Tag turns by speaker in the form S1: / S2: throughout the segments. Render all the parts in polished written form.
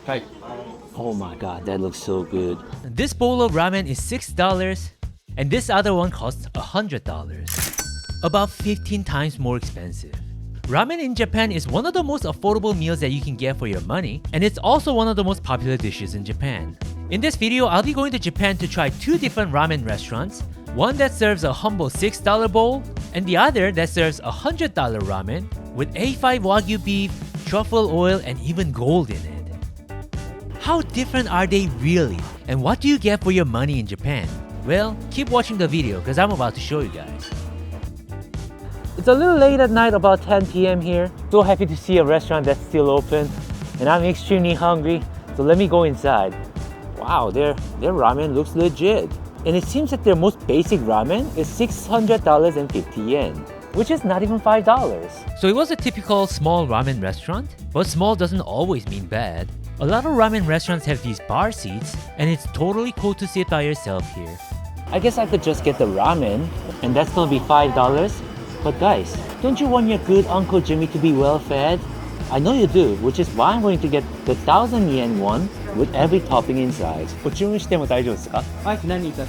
S1: Right.
S2: Oh my god, that looks so good.
S3: This bowl of ramen is $6 and this other one costs $100. About 15 times more expensive. Ramen in Japan is one of the most affordable meals that you can get for your money, and it's also one of the most popular dishes in Japan. In this video, I'll be going to Japan to try two different ramen restaurants, one that serves a humble $6 bowl, and the other that serves a $100 ramen with A5 Wagyu beef, truffle oil, and even gold in it. How different are they really? And what do you get for your money in Japan? Well, keep watching the video because I'm about to show you guys. It's a little late at night, about 10 p.m. here. So happy to see a restaurant that's still open. And I'm extremely hungry, so let me go inside. Wow, their ramen looks legit. And it seems that their most basic ramen is $600.50 yen, which is not even $5. So it was a typical small ramen restaurant, but small doesn't always mean bad. A lot of ramen restaurants have these bar seats, and it's totally cool to sit by yourself here. I guess I could just get the ramen, and that's gonna be $5. But guys, don't you want your good Uncle Jimmy to be well fed? I know you do, which is why I'm going to get the 1,000 yen one with every topping inside. ご注文しても大丈夫ですか？
S1: はい、何いただ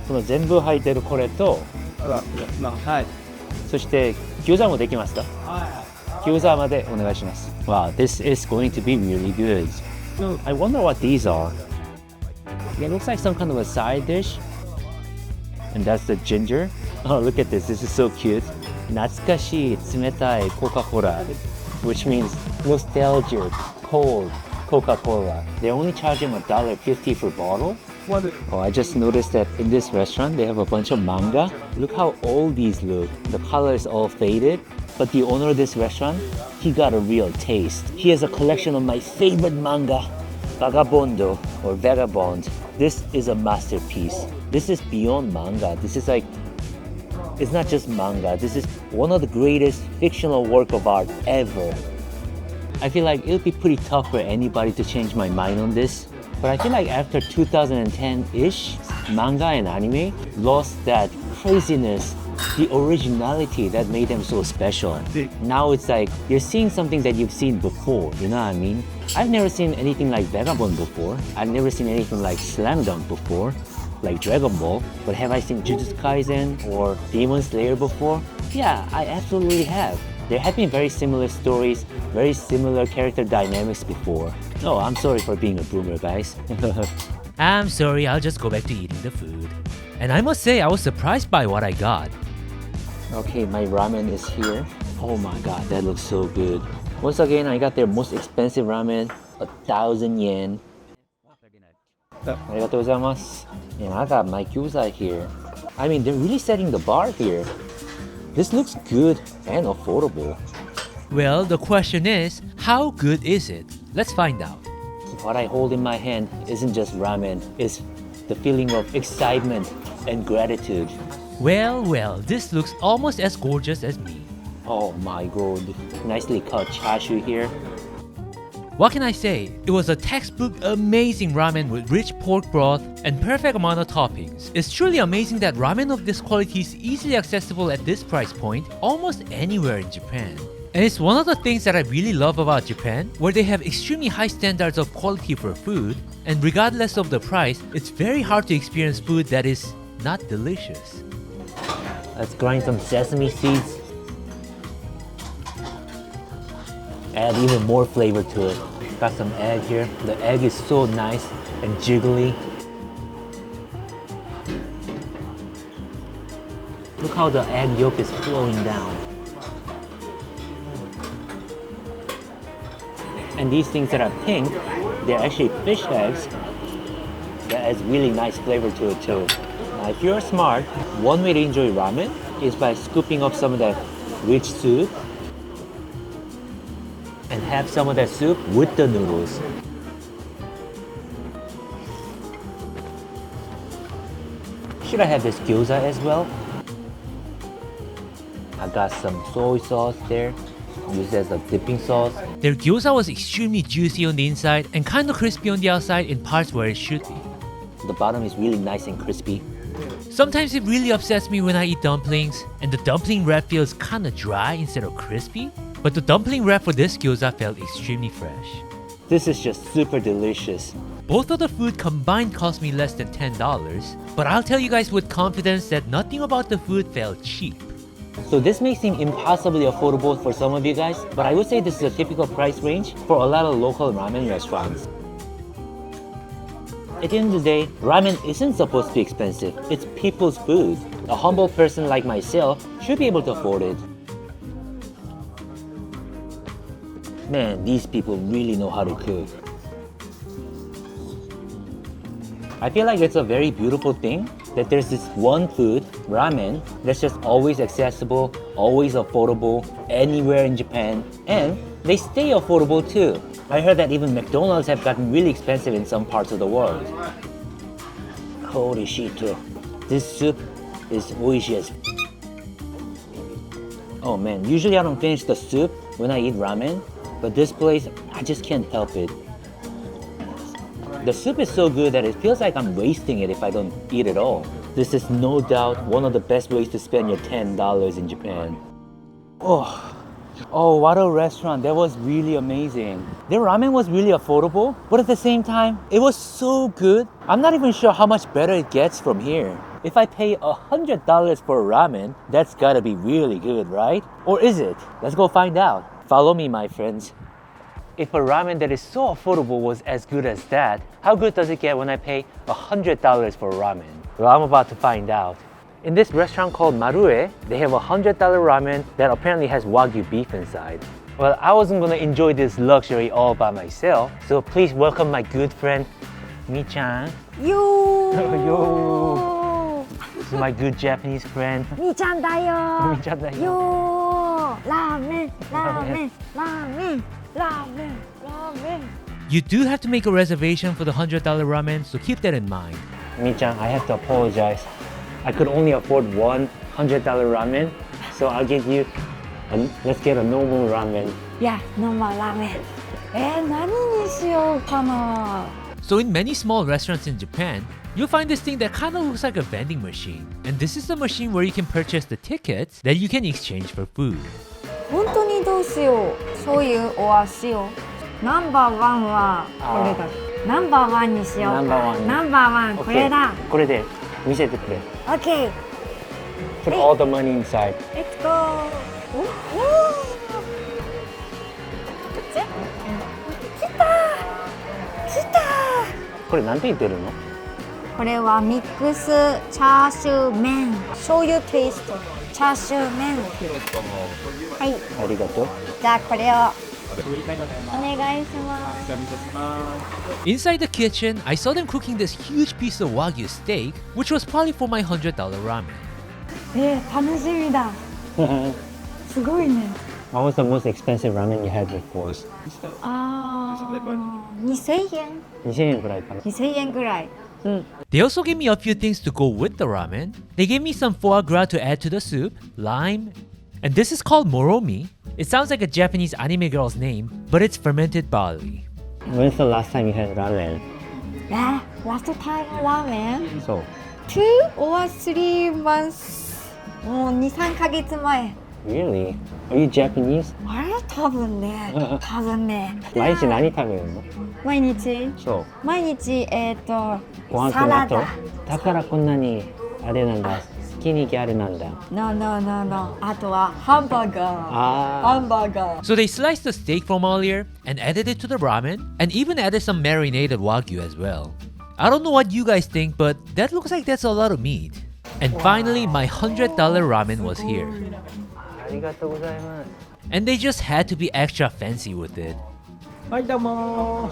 S2: この全部入ってるこれと、
S1: はい。
S2: そして餃子もできますか？餃子までお願いします。Wow, this is going to be really good. I wonder what these are. It looks like some kind of a side dish. And that's the ginger. Oh, look at this. This is so cute. 懐かしい冷たいCoca-Cola, which means nostalgic, cold Coca-Cola. They're only charging $1.50 per bottle. Oh, I just noticed that in this restaurant, they have a bunch of manga. Look how old these look. The color is all faded. But the owner of this restaurant, he got a real taste. He has a collection of my favorite manga, Vagabondo or Vagabond. This is a masterpiece. This is beyond manga. This is like, it's not just manga. This is one of the greatest fictional work of art ever. I feel like it'll be pretty tough for anybody to change my mind on this. But I feel like after 2010-ish, manga and anime lost that craziness, the originality that made them so special. Now it's like you're seeing something that you've seen before, you know what I mean? I've never seen anything like Vagabond before. I've never seen anything like Slam Dunk before, like Dragon Ball. But have I seen Jujutsu Kaisen or Demon Slayer before? Yeah, I absolutely have. There have been very similar stories, very similar character dynamics before. Oh, I'm sorry for being a boomer, guys. I'm sorry, I'll just go back to eating the food. And I must say, I was surprised by what I got. Okay, my ramen is here. Oh my god, that looks so good. Once again, I got their most expensive ramen, 1,000 yen. Arigatou gozaimasu. And I got my gyoza here. I mean, they're really setting the bar here. This looks good and affordable. Well, the question is, how good is it? Let's find out. What I hold in my hand isn't just ramen, it's the feeling of excitement and gratitude. Well, this looks almost as gorgeous as me. Oh my god, nicely cut chashu here. What can I say? It was a textbook amazing ramen with rich pork broth and perfect amount of toppings. It's truly amazing that ramen of this quality is easily accessible at this price point almost anywhere in Japan. And it's one of the things that I really love about Japan, where they have extremely high standards of quality for food, and regardless of the price, it's very hard to experience food that is not delicious. Let's grind some sesame seeds. Add even more flavor to it. Got some egg here. The egg is so nice and jiggly. Look how the egg yolk is flowing down. And these things that are pink, they're actually fish eggs. That has really nice flavor to it too. Now, if you're smart, one way to enjoy ramen is by scooping up some of that rich soup and have some of that soup with the noodles. Should I have this gyoza as well? I got some soy sauce there, used as a dipping sauce. Their gyoza was extremely juicy on the inside and kind of crispy on the outside in parts where it should be. The bottom is really nice and crispy. Sometimes it really upsets me when I eat dumplings and the dumpling wrap feels kinda dry instead of crispy. But the dumpling wrap for this gyoza felt extremely fresh. This is just super delicious.
S3: Both of the food combined cost me less than $10, but I'll tell you guys with confidence that nothing about the food felt cheap.
S2: So this may seem impossibly affordable for some of you guys, but I would say this is a typical price range for a lot of local ramen restaurants. At the end of the day, ramen isn't supposed to be expensive. It's people's food. A humble person like myself should be able to afford it. Man, these people really know how to cook. I feel like it's a very beautiful thing that there's this one food, ramen, that's just always accessible, always affordable, anywhere in Japan, and they stay affordable too. I heard that even McDonald's have gotten really expensive in some parts of the world. Holy shit, this soup is oishi as Oh man, usually I don't finish the soup when I eat ramen, but this place, I just can't help it. The soup is so good that it feels like I'm wasting it if I don't eat it all. This is no doubt one of the best ways to spend your $10 in Japan. Oh, what a restaurant. That was really amazing. Their ramen was really affordable, but at the same time, it was so good. I'm not even sure how much better it gets from here. If I pay $100 for a ramen, that's gotta be really good, right? Or is it? Let's go find out. Follow me, my friends. If a ramen that is so affordable was as good as that, how good does it get when I pay $100 for a ramen? Well, I'm about to find out. In this restaurant called Marue, they have a $100 ramen that apparently has Wagyu beef inside. Well, I wasn't gonna enjoy this luxury all by myself, so please welcome my good friend, Mi-chan.
S4: Yo!
S2: Yo! This is my good Japanese friend.
S4: Mi-chanだよ!
S2: Mi-chanだよ.
S4: Yo! Ramen, ramen, ramen, ramen, ramen.
S3: You do have to make a reservation for the $100 ramen, so keep that in mind.
S2: Mi-chan, I have to apologize. I could only afford one $100 ramen, so I'll give you, let's get a normal ramen.
S4: Yeah, normal ramen. 何にしようかな?
S3: So in many small restaurants in Japan, you'll find this thing that kind of looks like a vending machine. And this is the machine where you can purchase the tickets that you can exchange for food.
S4: 本当にどうしよう。醤油お塩。ナンバーワンはこれだ。ナンバーワンにしようか。ナンバーワンこれだ。
S2: これで見せてくれ。
S4: Okay.
S2: Put all the money inside.
S4: Let's go. 来た。
S2: これなんて言ってるの？
S4: これはミックスチャーシュー麺。醤油テイスト。チャーシュー麺。はい。
S2: ありがとう。
S4: じゃあこれをお願いします。
S3: Inside the kitchen, I saw them cooking this huge piece of Wagyu steak, which was probably for my $100 ramen.
S4: 楽しみだ。すごいね。
S2: What was the most expensive ramen you had before?
S4: 2000円。
S2: 2000円くらいかな。
S4: 2000円ぐらい。
S3: They also gave me a few things to go with the ramen. They gave me some foie gras to add to the soup, lime, and this is called moromi. It sounds like a Japanese anime girl's name, but it's fermented barley.
S2: When's the last time you had ramen?
S4: Last time ラーメン
S2: So,
S4: 2 or 3 months もう 2,3 ヶ月前
S2: really? Are you Japanese?
S4: あれ多分ね
S2: 毎日何食べるの？
S4: 毎日
S2: そう
S4: 毎日
S2: ご飯と
S4: サラダ
S2: だからこんなにあれなんだスキニーギャルなんだ
S4: No あとはハンバーガー
S3: So they sliced the steak from earlier and added it to the ramen, and even added some marinated Wagyu as well. I don't know what you guys think, but that looks like that's a lot of meat. And finally, my $100 ramen was here.
S2: ありがとうございます
S3: And they just had to be extra fancy with it.
S1: はい、どうも。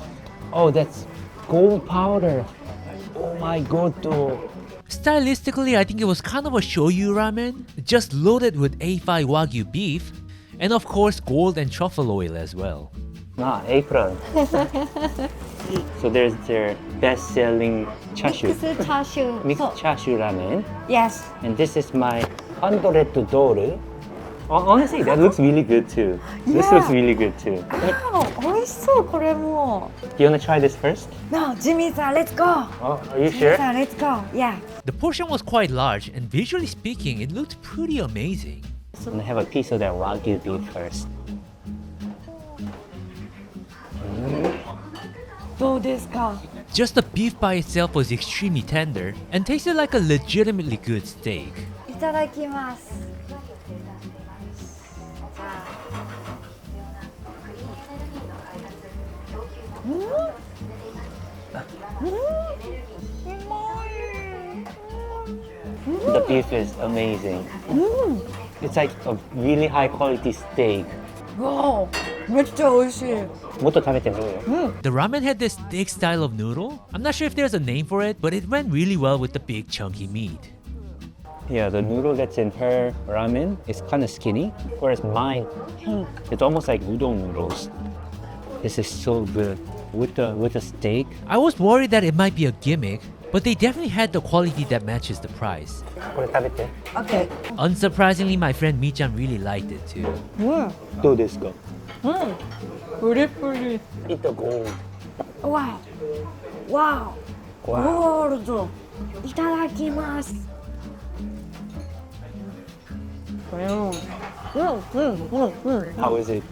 S2: Oh, that's gold powder. Oh my god.
S3: Stylistically, I think it was kind of a shoyu ramen, just loaded with A5 Wagyu beef, and of course gold and truffle oil as well.
S2: Apron. So there's their best-selling chashu.
S4: ミックスチャーシュー
S2: Mixed chashu ramen.
S4: Yes
S2: And this is my $100. Honestly, that looks really good too. This
S4: Yeah.
S2: looks really good too.
S4: 美味しそうこれも
S2: You wanna try this first?
S4: No Jimmy さん Let's go
S2: Oh, are you
S4: Jimmy
S2: sure?
S4: さん Let's go Yeah
S3: The portion was quite large, and visually speaking, it looked pretty amazing.
S2: I'm gonna have a piece of that Wagyu beef first.
S4: どうですか？
S3: Just the beef by itself was extremely tender and tasted like a legitimately good steak.
S4: いただきます。
S2: The beef is amazing. It's like a really high quality steak.
S4: わあ、めっちゃ美味しい。
S2: もっと食べてみようよ。
S3: The ramen had this thick style of noodle. I'm not sure if there's a name for it, but it went really well with the big chunky meat.
S2: Yeah, the noodle that's in her ramen is kind of skinny, whereas mine, it's almost like udon noodles. This is so good with the steak.
S3: I was worried that it might be a gimmick, but they definitely had the quality that matches the price.
S2: これ食べて。
S4: OK。
S3: Unsurprisingly, my friend Mi-chan really liked it too.
S2: どうですか？
S1: プリプリ。
S2: Eat the gold.
S4: わお。わお。ゴールド。いただきます。
S2: How is it?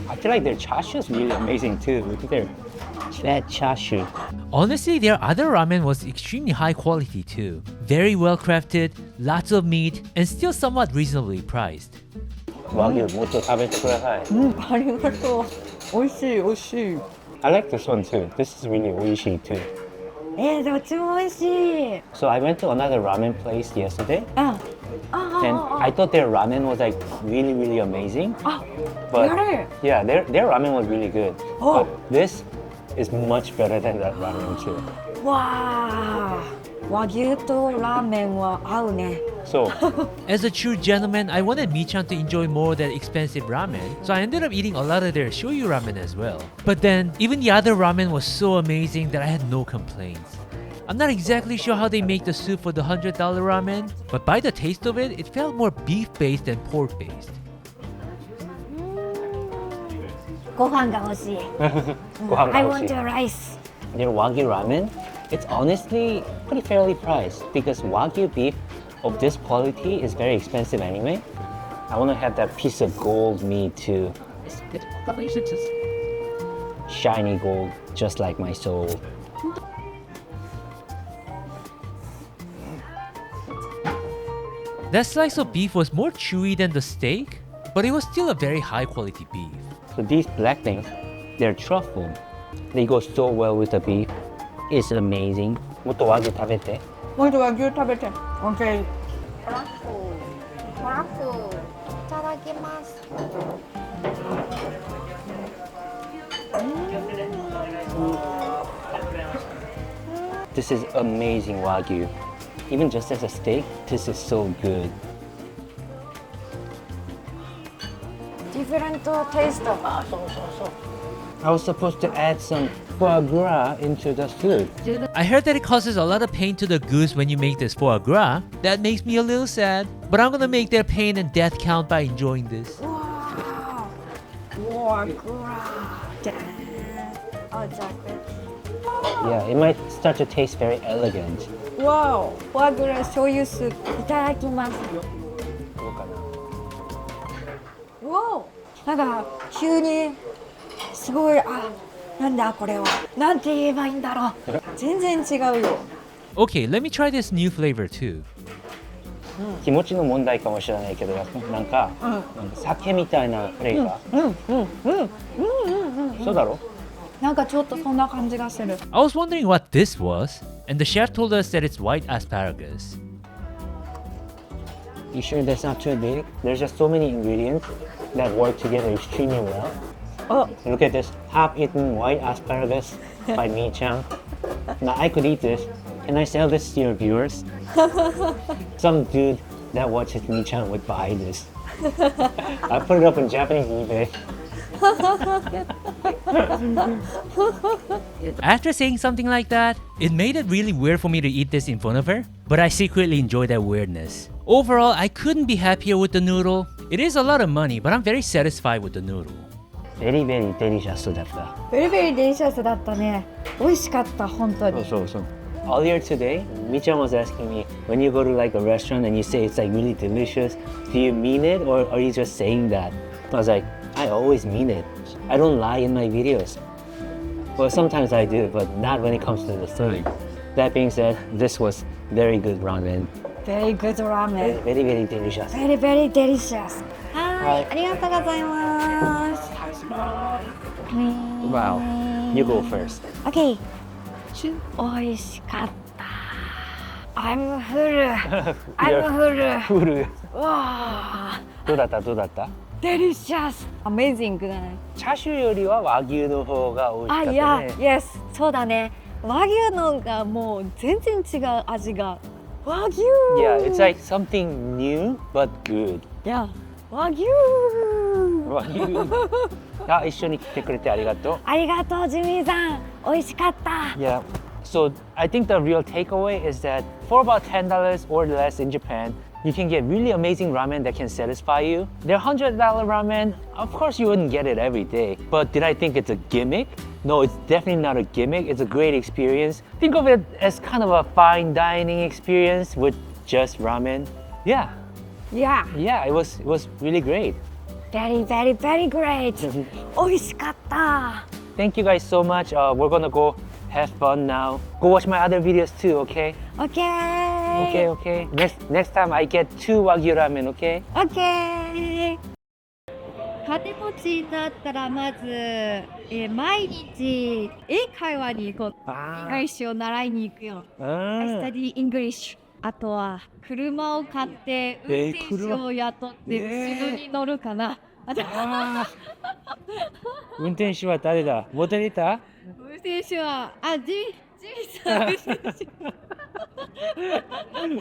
S2: I feel like their chashu is really amazing too. Look at their fat chashu.
S3: Honestly, their other ramen was extremely high quality too. Very well crafted, lots of meat, and still somewhat reasonably priced.
S2: Wagyu, もっと食べてください。
S1: ありがとう。美味しい美味しい。
S2: I like this one too. This is really oishi too.
S4: どっちも美味しい。
S2: So I went to another ramen place yesterday,
S4: あ、
S2: and I thought their ramen was like really, really amazing.
S4: あ、
S2: But
S4: やる。
S2: yeah, their ramen was really good.
S4: Oh.
S2: But this is much better than that ramen too.
S4: わあ、和牛とラーメンは合うね。
S2: So
S3: As a true gentleman, I wanted Mi-chan to enjoy more of that expensive ramen, so I ended up eating a lot of their shoyu ramen as well. But then, even the other ramen was so amazing that I had no complaints. I'm not exactly sure how they make the soup for the $100 ramen, but by the taste of it, it felt more beef-based than pork-based.
S4: ご飯が欲しい。I want a rice.
S2: their wagyu ramen, it's honestly pretty fairly priced because wagyu beef of this quality is very expensive anyway. I want to have that piece of gold meat too. Shiny gold, just like my soul.
S3: That slice of beef was more chewy than the steak, but it was still a very high quality beef.
S2: So these black things, they're truffle. They go so well with the beef. It's amazing. もっと和牛食べて。
S1: もう一度和牛食べて。OK。
S4: トラッフル。いただきます。
S2: This is amazing wagyu. Even just as a steak, this is so good.
S4: Different taste.
S2: I was supposed to add some foie gras into the soup.
S3: I heard that it causes a lot of pain to the goose when you make this foie gras. That makes me a little sad, but I'm gonna make their pain and death count by enjoying this.
S4: Wow. Foie gras. Oh, chocolate.
S2: Yeah, it might start to taste very elegant.
S1: わお。
S4: フォアグラ醤油スープいただきます。
S2: どうかな。
S4: わお。なんか急にすごいなんだこれはなんて言えばいいんだろう。全然違うよ。
S3: Okay, let me try this new flavor too.
S2: 気持ちの問題かもしれないけど、なんか酒みたいなフレーバー。そうだろ？
S4: なんかちょっとそんな感じがする。
S3: I was wondering what this was, and the chef told us that it's white asparagus.
S2: You sure that's not too big? There's just so many ingredients that work together extremely well.
S1: Oh.
S2: Look at this half-eaten white asparagus by Mi-chan. Now I could eat this. Can I sell this to your viewers? Some dude that watches Mi-chan would buy this. I put it up on Japanese eBay.
S3: After saying something like that, it made it really weird for me to eat this in front of her, but I secretly enjoy that weirdness. Overall, I couldn't be happier with the noodle. It is a lot of money, but I'm very satisfied with the noodle.
S2: Very, very delicious だった。
S4: ベリベリデリシャスだったね。美味しかった本当に。
S2: そう。Earlier today, Mi-chan was asking me, when you go to like a restaurant and you say it's like really delicious, do you mean it or are you just saying that? I was like, I always mean it. I don't lie in my videos. Well, sometimes I do, but not when it comes to the food. That being said, this was very good ramen.
S4: Very good ramen.
S2: Very, very delicious.
S4: Very, very delicious. は
S2: はい
S4: い、ありがとうございます。
S2: Wow. You go first.
S4: OK。美味しかった。I'm full. I'm full.
S2: フル。
S4: わー。
S2: どうだったどうだった
S4: Delicious. Amazing だね。
S2: チャーシューよりは和牛の方が美味しかったね。
S4: いや、Yes。そうだね。和牛のがもう全然違う味が。和牛。
S2: Yeah, it's like something new but good.
S4: いや、和牛。
S2: 和牛。あ、一緒に来てくれてありがとう。
S4: ありがとう、ジミーさん。美味しかった。
S2: Yeah. So I think the real takeaway is that for about $10 or less in Japan, you can get really amazing ramen that can satisfy you. Their $100 ramen, of course you wouldn't get it every day. But did I think it's a gimmick? No, it's definitely not a gimmick. It's a great experience. Think of it as kind of a fine dining experience with just ramen. Yeah,
S4: Yeah.
S2: it was really great.
S4: Very, very, very great. 美味しかった。
S2: Thank you guys so much. We're gonna go have fun now. Go watch my other videos too, okay?
S4: Okay.
S2: Okay. Next time I get 2 Wagyu ramen, okay?
S4: Okay. 金持ちだったらまず、毎日英会話に行こう。
S2: あ
S4: 外資を習いに行くよ。I study English。あとは車を買って運転手を雇って後ろに乗るかな。
S2: 運転手は誰だ？モデレーター？
S4: 運転手はジミーさん。